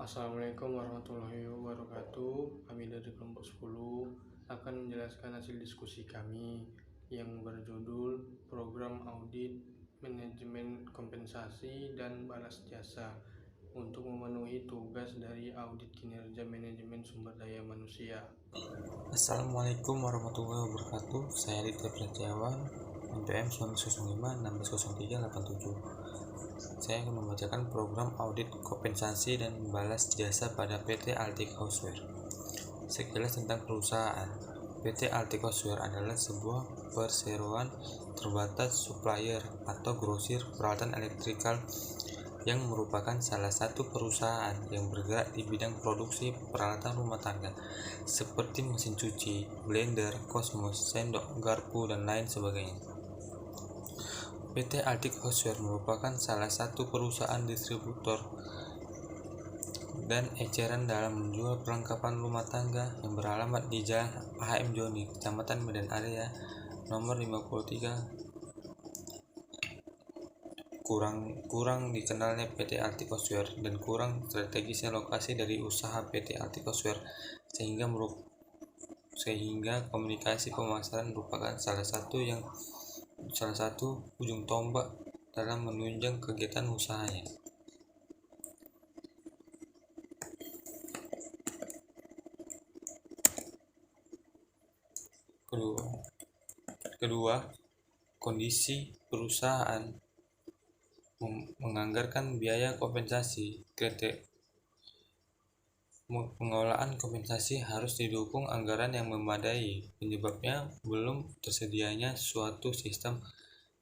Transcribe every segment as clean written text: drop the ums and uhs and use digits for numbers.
Assalamualaikum warahmatullahi wabarakatuh. Kami dari kelompok 10 akan menjelaskan hasil diskusi kami yang berjudul Program Audit Manajemen Kompensasi dan Balas Jasa untuk memenuhi tugas dari audit kinerja manajemen sumber daya manusia. Assalamualaikum warahmatullahi wabarakatuh. Saya Aditya Prajawan, NPM 1905-160387. Saya akan membacakan program audit kompensasi dan balas jasa pada PT Altic Houseware. Sekilas tentang perusahaan. PT Altic Houseware adalah sebuah perseroan terbatas supplier atau grosir peralatan elektrikal yang merupakan salah satu perusahaan yang bergerak di bidang produksi peralatan rumah tangga seperti mesin cuci, blender, kosmos, sendok, garpu, dan lain sebagainya. PT Altic Houseware merupakan salah satu perusahaan distributor dan eceran dalam menjual perlengkapan rumah tangga yang beralamat di Jalan HM Joni, Kecamatan Medan Area, nomor 53. Kurang dikenalnya PT Altic Houseware dan kurang strategisnya lokasi dari usaha PT Altic Houseware sehingga komunikasi pemasaran merupakan salah satu ujung tombak dalam menunjang kegiatan usahanya. Kedua, kondisi perusahaan menganggarkan biaya kompensasi. Pengelolaan kompensasi harus didukung anggaran yang memadai. Penyebabnya belum tersedianya suatu sistem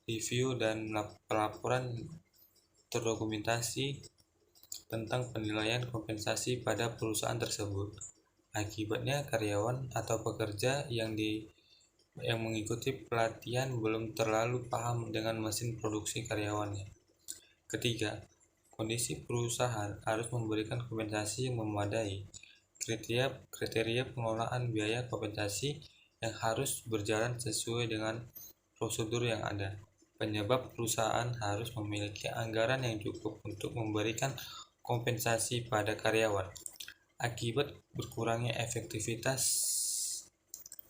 review dan pelaporan terdokumentasi tentang penilaian kompensasi pada perusahaan tersebut. Akibatnya karyawan atau pekerja yang mengikuti pelatihan belum terlalu paham dengan mesin produksi karyawannya. Ketiga, kondisi perusahaan harus memberikan kompensasi yang memadai. Kriteria pengelolaan biaya kompensasi yang harus berjalan sesuai dengan prosedur yang ada. Penyebab perusahaan harus memiliki anggaran yang cukup untuk memberikan kompensasi pada karyawan. Akibat berkurangnya efektivitas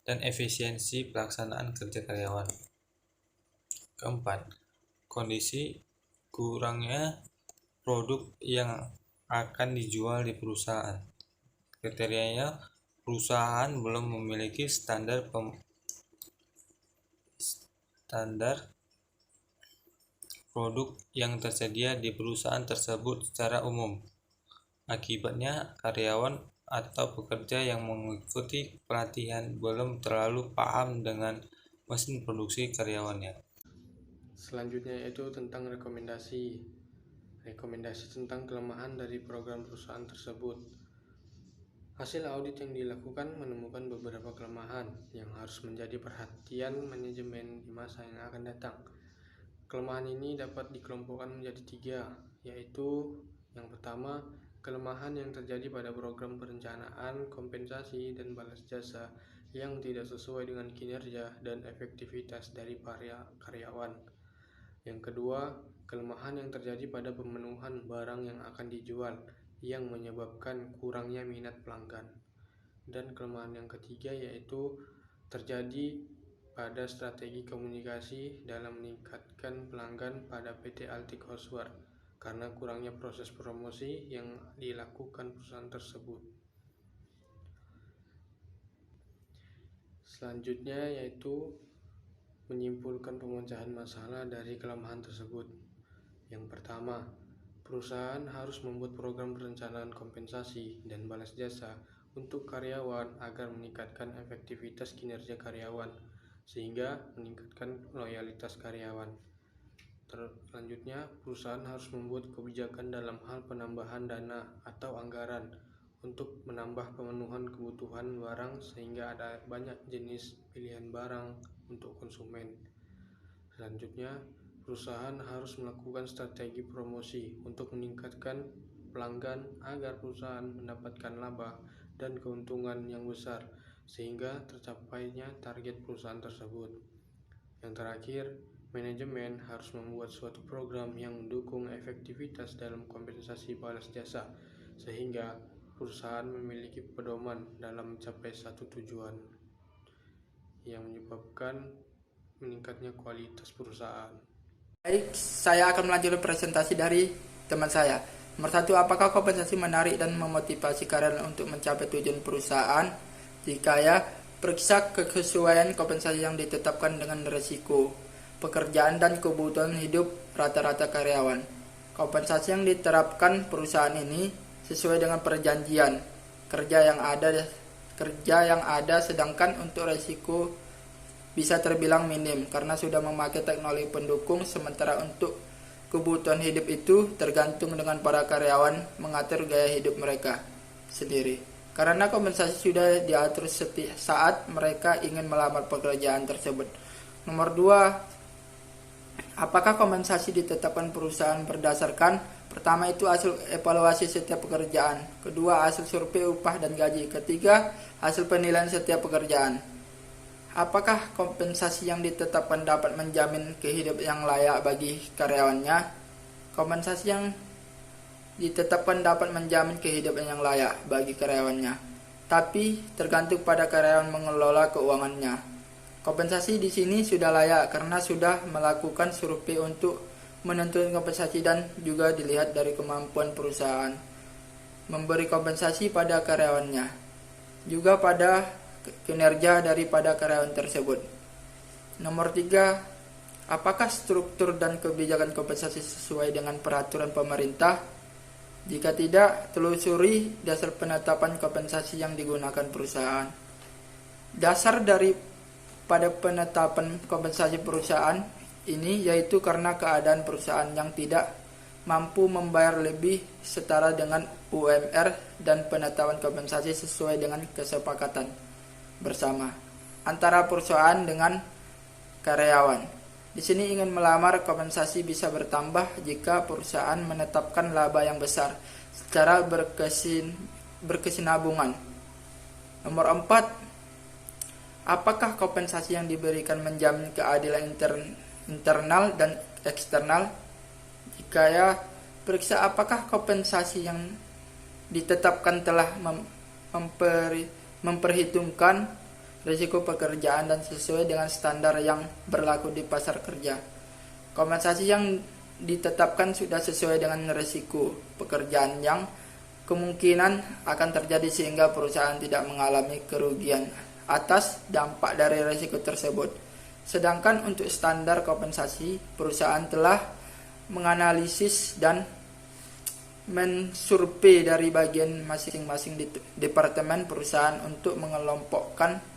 dan efisiensi pelaksanaan kerja karyawan. Keempat, kondisi kurangnya produk yang akan dijual di perusahaan. Kriterianya, perusahaan belum memiliki standar produk yang tersedia di perusahaan tersebut secara umum. Akibatnya, karyawan atau pekerja yang mengikuti pelatihan belum terlalu paham dengan mesin produksi karyawannya. Selanjutnya yaitu tentang rekomendasi tentang kelemahan dari program perusahaan tersebut. Hasil audit yang dilakukan menemukan beberapa kelemahan yang harus menjadi perhatian manajemen di masa yang akan datang. Kelemahan ini dapat dikelompokkan menjadi 3, yaitu yang pertama, kelemahan yang terjadi pada program perencanaan, kompensasi, dan balas jasa yang tidak sesuai dengan kinerja dan efektivitas dari para karyawan. Yang kedua, kelemahan yang terjadi pada pemenuhan barang yang akan dijual yang menyebabkan kurangnya minat pelanggan. Dan kelemahan yang ketiga yaitu terjadi pada strategi komunikasi dalam meningkatkan pelanggan pada PT Altic Houseware karena kurangnya proses promosi yang dilakukan perusahaan tersebut. Selanjutnya yaitu menyimpulkan pemecahan masalah dari kelemahan tersebut. Yang pertama, perusahaan harus membuat program perencanaan kompensasi dan balas jasa untuk karyawan agar meningkatkan efektivitas kinerja karyawan, sehingga meningkatkan loyalitas karyawan. Selanjutnya, perusahaan harus membuat kebijakan dalam hal penambahan dana atau anggaran untuk menambah pemenuhan kebutuhan barang sehingga ada banyak jenis pilihan barang untuk konsumen. Selanjutnya, perusahaan harus melakukan strategi promosi untuk meningkatkan pelanggan agar perusahaan mendapatkan laba dan keuntungan yang besar sehingga tercapainya target perusahaan tersebut. Yang terakhir, manajemen harus membuat suatu program yang mendukung efektivitas dalam kompensasi balas jasa sehingga perusahaan memiliki pedoman dalam mencapai satu tujuan yang menyebabkan meningkatnya kualitas perusahaan. Baik, saya akan melanjutkan presentasi dari teman saya. Nomor 1, apakah kompensasi menarik dan memotivasi karyawan untuk mencapai tujuan perusahaan? Jika ya, periksa kesesuaian kompensasi yang ditetapkan dengan risiko pekerjaan dan kebutuhan hidup rata-rata karyawan. Kompensasi yang diterapkan perusahaan ini sesuai dengan perjanjian kerja yang ada, sedangkan untuk risiko bisa terbilang minim karena sudah memakai teknologi pendukung, sementara untuk kebutuhan hidup itu tergantung dengan para karyawan mengatur gaya hidup mereka sendiri. Karena kompensasi sudah diatur saat mereka ingin melamar pekerjaan tersebut. Nomor 2, apakah kompensasi ditetapkan perusahaan berdasarkan? Pertama itu hasil evaluasi setiap pekerjaan. Kedua, hasil survei upah dan gaji. Ketiga, hasil penilaian setiap pekerjaan. Apakah kompensasi yang ditetapkan dapat menjamin kehidupan yang layak bagi karyawannya? Kompensasi yang ditetapkan dapat menjamin kehidupan yang layak bagi karyawannya, tapi tergantung pada karyawan mengelola keuangannya. Kompensasi di sini sudah layak karena sudah melakukan survei untuk menentukan kompensasi dan juga dilihat dari kemampuan perusahaan memberi kompensasi pada karyawannya, juga pada kinerja daripada karyawan tersebut. Nomor 3, apakah struktur dan kebijakan kompensasi sesuai dengan peraturan pemerintah? Jika tidak, telusuri dasar penetapan kompensasi yang digunakan perusahaan. Dasar pada penetapan kompensasi perusahaan ini yaitu karena keadaan perusahaan yang tidak mampu membayar lebih setara dengan UMR dan penetapan kompensasi sesuai dengan kesepakatan bersama antara perusahaan dengan karyawan. Di sini ingin melamar, kompensasi bisa bertambah jika perusahaan menetapkan laba yang besar secara berkesinambungan. Nomor 4, apakah kompensasi yang diberikan menjamin keadilan internal dan eksternal? Jika ya, periksa apakah kompensasi yang ditetapkan telah memperhitungkan risiko pekerjaan dan sesuai dengan standar yang berlaku di pasar kerja. Kompensasi yang ditetapkan sudah sesuai dengan risiko pekerjaan yang kemungkinan akan terjadi sehingga perusahaan tidak mengalami kerugian atas dampak dari risiko tersebut. Sedangkan untuk standar kompensasi, perusahaan telah menganalisis dan mensurvei dari bagian masing-masing departemen perusahaan untuk mengelompokkan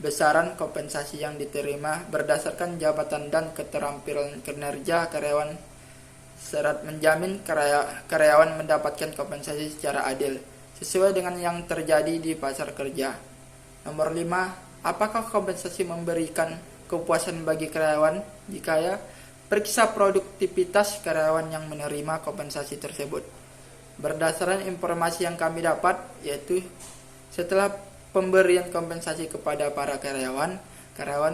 besaran kompensasi yang diterima berdasarkan jabatan dan keterampilan kinerja karyawan, serta menjamin karyawan mendapatkan kompensasi secara adil sesuai dengan yang terjadi di pasar kerja. Nomor 5, apakah kompensasi memberikan kepuasan bagi karyawan? Jika ya, periksa produktivitas karyawan yang menerima kompensasi tersebut. Berdasarkan informasi yang kami dapat, yaitu setelah pemberian kompensasi kepada para karyawan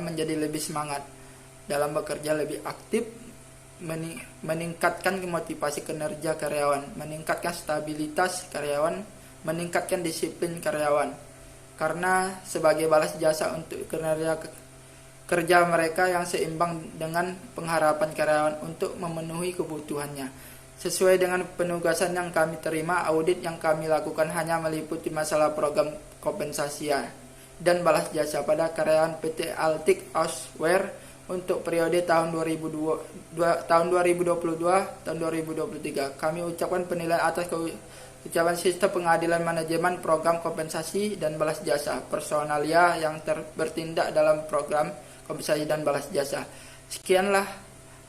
menjadi lebih semangat dalam bekerja, lebih aktif, meningkatkan motivasi kinerja karyawan, meningkatkan stabilitas karyawan, meningkatkan disiplin karyawan. Karena sebagai balas jasa untuk kinerja kerja mereka yang seimbang dengan pengharapan karyawan untuk memenuhi kebutuhannya. Sesuai dengan penugasan yang kami terima, audit yang kami lakukan hanya meliputi masalah program kompensasi dan balas jasa pada karyawan PT Altic Houseware untuk periode tahun 2022 tahun 2023. Kami ucapkan penilaian atas ucapan sistem pengadilan manajemen program kompensasi dan balas jasa personalia yang bertindak dalam program kompensasi dan balas jasa. Sekianlah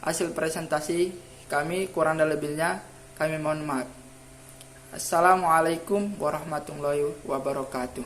hasil presentasi kami, kurang dan lebihnya kami mohon maaf. Assalamualaikum warahmatullahi wabarakatuh.